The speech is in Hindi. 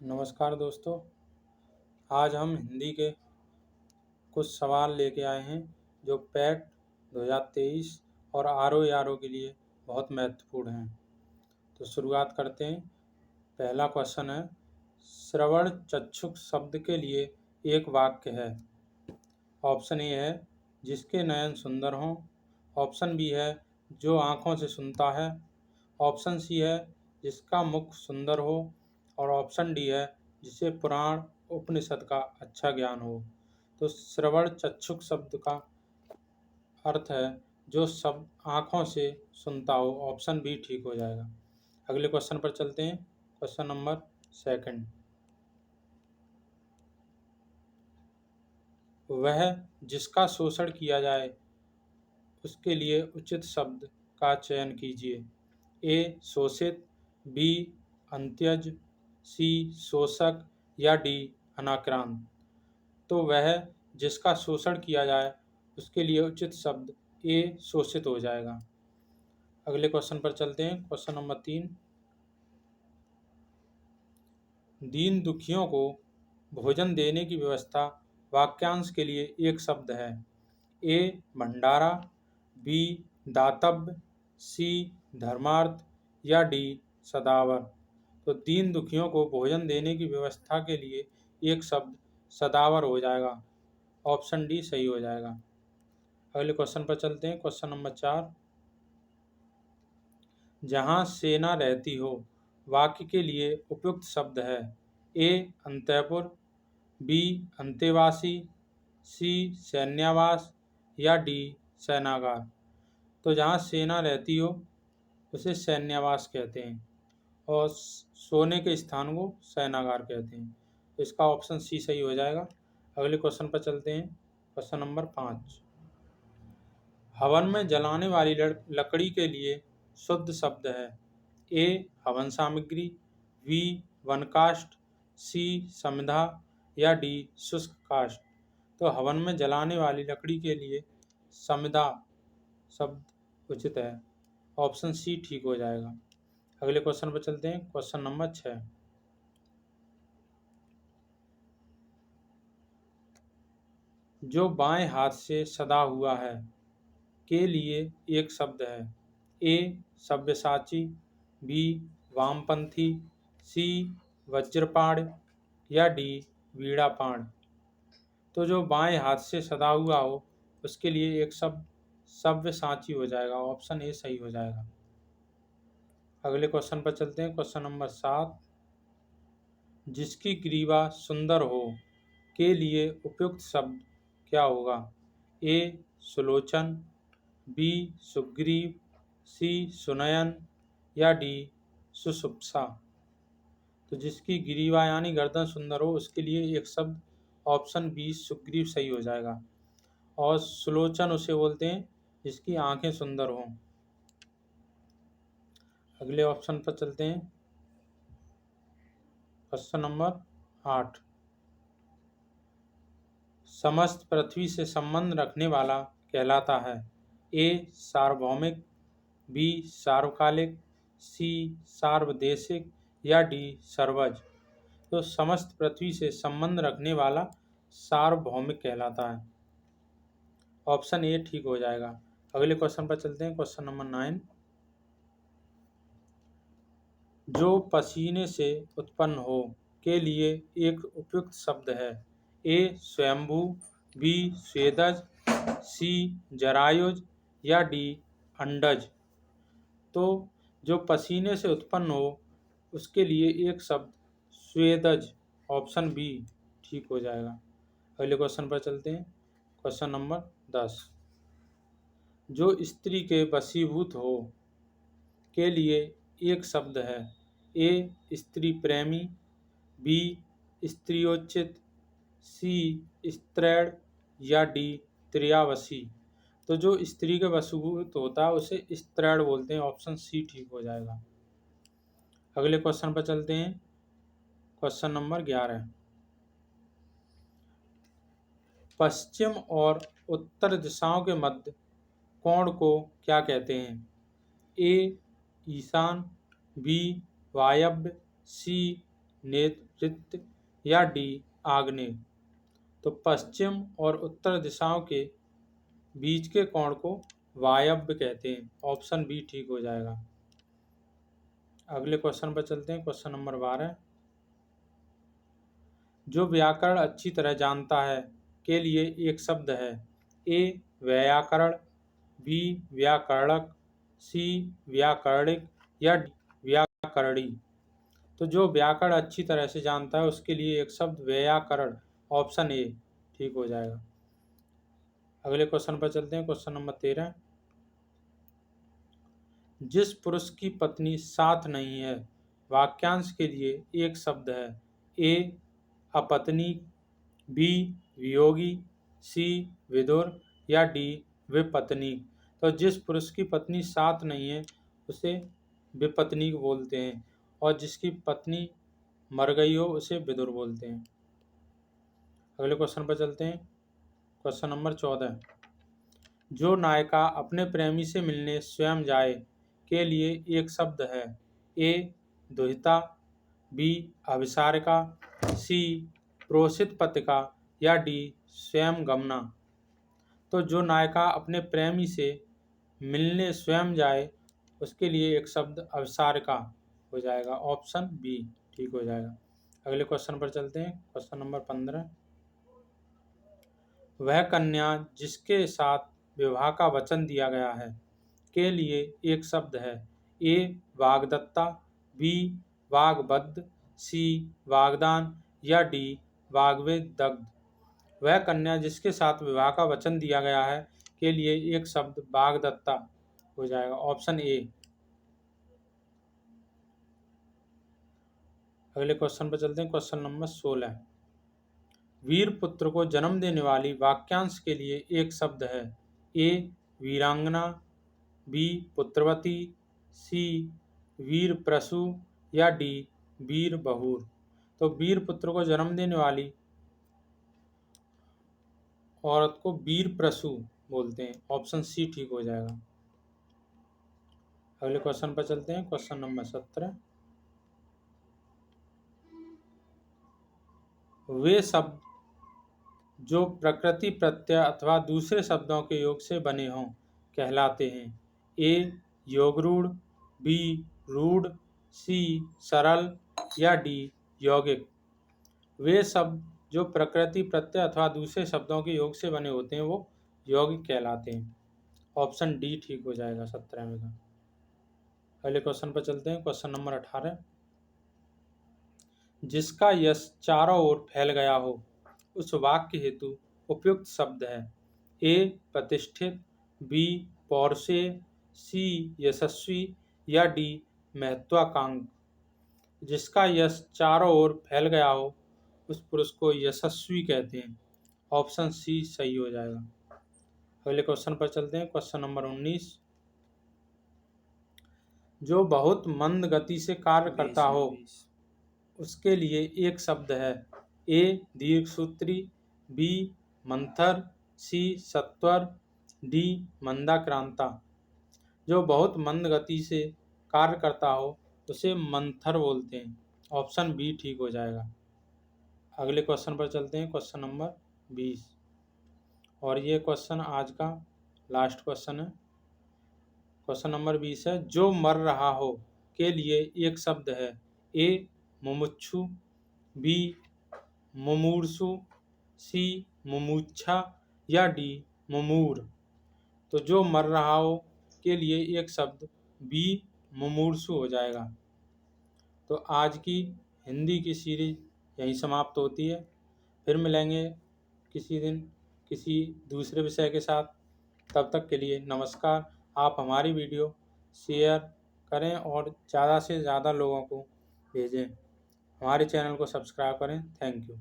नमस्कार दोस्तों। आज हम हिंदी के कुछ सवाल लेके आए हैं जो पैट 2023 और आर ओ के लिए बहुत महत्वपूर्ण हैं। तो शुरुआत करते हैं। पहला क्वेश्चन है, श्रवण चक्षुक शब्द के लिए एक वाक्य है। ऑप्शन ए है जिसके नयन सुंदर हों। ऑप्शन बी है जो आँखों से सुनता है। ऑप्शन सी है जिसका मुख सुंदर हो। और ऑप्शन डी है जिसे पुराण उपनिषद का अच्छा ज्ञान हो। तो श्रवण चक्षुक शब्द का अर्थ है जो सब आँखों से सुनता हो। ऑप्शन बी ठीक हो जाएगा। अगले क्वेश्चन पर चलते हैं। Question number 2। वह जिसका शोषण किया जाए उसके लिए उचित शब्द का चयन कीजिए। ए शोषित, बी अंत्यज, सी शोषक या डी अनाक्रांत। तो वह जिसका शोषण किया जाए उसके लिए उचित शब्द ए शोषित हो जाएगा। अगले क्वेश्चन पर चलते हैं। Question number 3। दीन दुखियों को भोजन देने की व्यवस्था वाक्यांश के लिए एक शब्द है। ए भंडारा, बी दातव्य, सी धर्मार्थ या डी सदावर। तो दीन दुखियों को भोजन देने की व्यवस्था के लिए एक शब्द सदावर हो जाएगा। ऑप्शन डी सही हो जाएगा। अगले क्वेश्चन पर चलते हैं। Question number 4। जहाँ सेना रहती हो वाक्य के लिए उपयुक्त शब्द है। ए अंतःपुर, बी अंतेवासी, सी सैन्यावास या डी सैनागार। तो जहाँ सेना रहती हो उसे सैन्यावास कहते हैं और सोने के स्थान को सैनागार कहते हैं। तो इसका ऑप्शन सी सही हो जाएगा। अगले क्वेश्चन पर चलते हैं। Question number 5। हवन में जलाने वाली लकड़ी के लिए शुद्ध शब्द है। ए हवन सामग्री, बी वन काष्ठ, सी समिधा या डी शुष्क काष्ठ। तो हवन में जलाने वाली लकड़ी के लिए समिधा शब्द उचित है। ऑप्शन सी ठीक हो जाएगा। अगले क्वेश्चन पर चलते हैं। Question number 6। जो बाएं हाथ से सदा हुआ है के लिए एक शब्द है। ए सव्यसाची, बी वामपंथी, सी वज्रपाण या डी वीणापाण। तो जो बाएं हाथ से सदा हुआ हो उसके लिए एक शब्द सव्यसाची हो जाएगा। ऑप्शन ए सही हो जाएगा। अगले क्वेश्चन पर चलते हैं। Question number 7। जिसकी ग्रीवा सुंदर हो के लिए उपयुक्त शब्द क्या होगा। ए सुलोचन, बी सुग्रीव, सी सुनयन या डी सुषुप्सा। तो जिसकी ग्रीवा यानी गर्दन सुंदर हो उसके लिए एक शब्द ऑप्शन बी सुग्रीव सही हो जाएगा। और सुलोचन उसे बोलते हैं जिसकी आंखें सुंदर हों। अगले ऑप्शन पर चलते हैं। Question number 8। समस्त पृथ्वी से संबंध रखने वाला कहलाता है। ए सार्वभौमिक, बी सार्वकालिक, सी सार्वदेशिक या डी सर्वज। तो समस्त पृथ्वी से संबंध रखने वाला सार्वभौमिक कहलाता है। ऑप्शन ए ठीक हो जाएगा। अगले क्वेश्चन पर चलते हैं। Question number 9। जो पसीने से उत्पन्न हो के लिए एक उपयुक्त शब्द है। ए स्वयंभू, बी स्वेदज, सी जरायुज या डी अंडज। तो जो पसीने से उत्पन्न हो उसके लिए एक शब्द स्वेदज। ऑप्शन बी ठीक हो जाएगा। अगले क्वेश्चन पर चलते हैं। Question number 10। जो स्त्री के वशीभूत हो के लिए एक शब्द है। ए स्त्री प्रेमी, बी स्त्रियोचित, सी स्त्रैण या डी त्रियावसी। तो जो स्त्री के वशीभूत होता है उसे स्त्रैण बोलते हैं। ऑप्शन सी ठीक हो जाएगा। अगले क्वेश्चन पर चलते हैं। Question number 11। पश्चिम और उत्तर दिशाओं के मध्य कोण को क्या कहते हैं। ए ईशान, बी वायव्य, सी नैऋत्य या डी आग्नेय। तो पश्चिम और उत्तर दिशाओं के बीच के कोण को वायव्य कहते हैं। ऑप्शन बी ठीक हो जाएगा। अगले क्वेश्चन पर चलते हैं। Question number 12। जो व्याकरण अच्छी तरह जानता है के लिए एक शब्द है। ए व्याकरण, बी व्याकरणक, सी व्याकरणिक या डी व्याकरणी। तो जो व्याकरण अच्छी तरह से जानता है उसके लिए एक शब्द व्याकरण। ऑप्शन ए ठीक हो जाएगा। अगले क्वेश्चन पर चलते हैं। Question number 13। जिस पुरुष की पत्नी साथ नहीं है वाक्यांश के लिए एक शब्द है। ए अपत्नी, बी वियोगी, सी विदुर या डी विपत्नी। तो जिस पुरुष की पत्नी साथ नहीं है उसे विपत्नीक बोलते हैं और जिसकी पत्नी मर गई हो उसे विदुर बोलते हैं। अगले क्वेश्चन पर चलते हैं। Question number 14। जो नायिका अपने प्रेमी से मिलने स्वयं जाए के लिए एक शब्द है। ए दुहिता, बी अभिसारिका, सी प्रोषित पत्रिका या डी स्वयं गमना। तो जो नायिका अपने प्रेमी से मिलने स्वयं जाए उसके लिए एक शब्द अभिसारिका हो जाएगा। ऑप्शन बी ठीक हो जाएगा। अगले क्वेश्चन पर चलते हैं। Question number 15। वह कन्या जिसके साथ विवाह का वचन दिया गया है के लिए एक शब्द है। ए वाग्दत्ता, बी वाग्बद्ध, सी वाग्दान या डी वाग्वेदग्ध। वह कन्या जिसके साथ विवाह का वचन दिया गया है के लिए एक शब्द वाग्दत्ता हो जाएगा। Option A. अगले क्वेश्चन पर चलते हैं। Question number 16। वीर पुत्र को जन्म देने वाली वाक्यांश के लिए एक शब्द है। ए वीरांगना, बी पुत्रवती, सी वीर प्रसू या डी वीर बहुर। तो वीर पुत्र को जन्म देने वाली औरत को वीर प्रसू बोलते हैं। ऑप्शन सी ठीक हो जाएगा। अगले क्वेश्चन पर चलते हैं। Question number 17। वे शब्द जो प्रकृति प्रत्यय अथवा दूसरे शब्दों के योग से बने हों कहलाते हैं। ए योगरूढ़, बी रूढ़, सी सरल या डी यौगिक। वे शब्द जो प्रकृति प्रत्यय अथवा दूसरे शब्दों के योग से बने होते हैं वो यौगिक कहलाते हैं। ऑप्शन डी ठीक हो जाएगा 17 में का। अगले क्वेश्चन पर चलते हैं। Question number 18। जिसका यश चारों ओर फैल गया हो उस वाक्य हेतु उपयुक्त शब्द है। ए प्रतिष्ठित, बी पौरुषेय, सी यशस्वी या डी महत्वाकांक। जिसका यश चारों ओर फैल गया हो उस पुरुष को यशस्वी कहते हैं। ऑप्शन सी सही हो जाएगा। अगले क्वेश्चन पर चलते हैं। Question number 19। जो बहुत मंद गति से कार्य करता हो उसके लिए एक शब्द है। ए दीर्घसूत्री, बी मंथर, सी सत्वर, डी मंदाक्रांता। जो बहुत मंद गति से कार्य करता हो उसे मंथर बोलते हैं। ऑप्शन बी ठीक हो जाएगा। अगले क्वेश्चन पर चलते हैं। क्वेश्चन नंबर 20 और ये क्वेश्चन आज का लास्ट क्वेश्चन है। क्वेश्चन नंबर 20 है। जो मर रहा हो के लिए एक शब्द है। ए मुमुक्षु, बी मुमूर्षु, सी मुमुक्षा या डी मुमूर। तो जो मर रहा हो के लिए एक शब्द बी मुमूर्षु हो जाएगा। तो आज की हिंदी की सीरीज यहीं समाप्त होती है। फिर मिलेंगे किसी दिन किसी दूसरे विषय के साथ। तब तक के लिए नमस्कार। आप हमारी वीडियो शेयर करें और ज़्यादा से ज़्यादा लोगों को भेजें। हमारे चैनल को सब्सक्राइब करें। Thank you.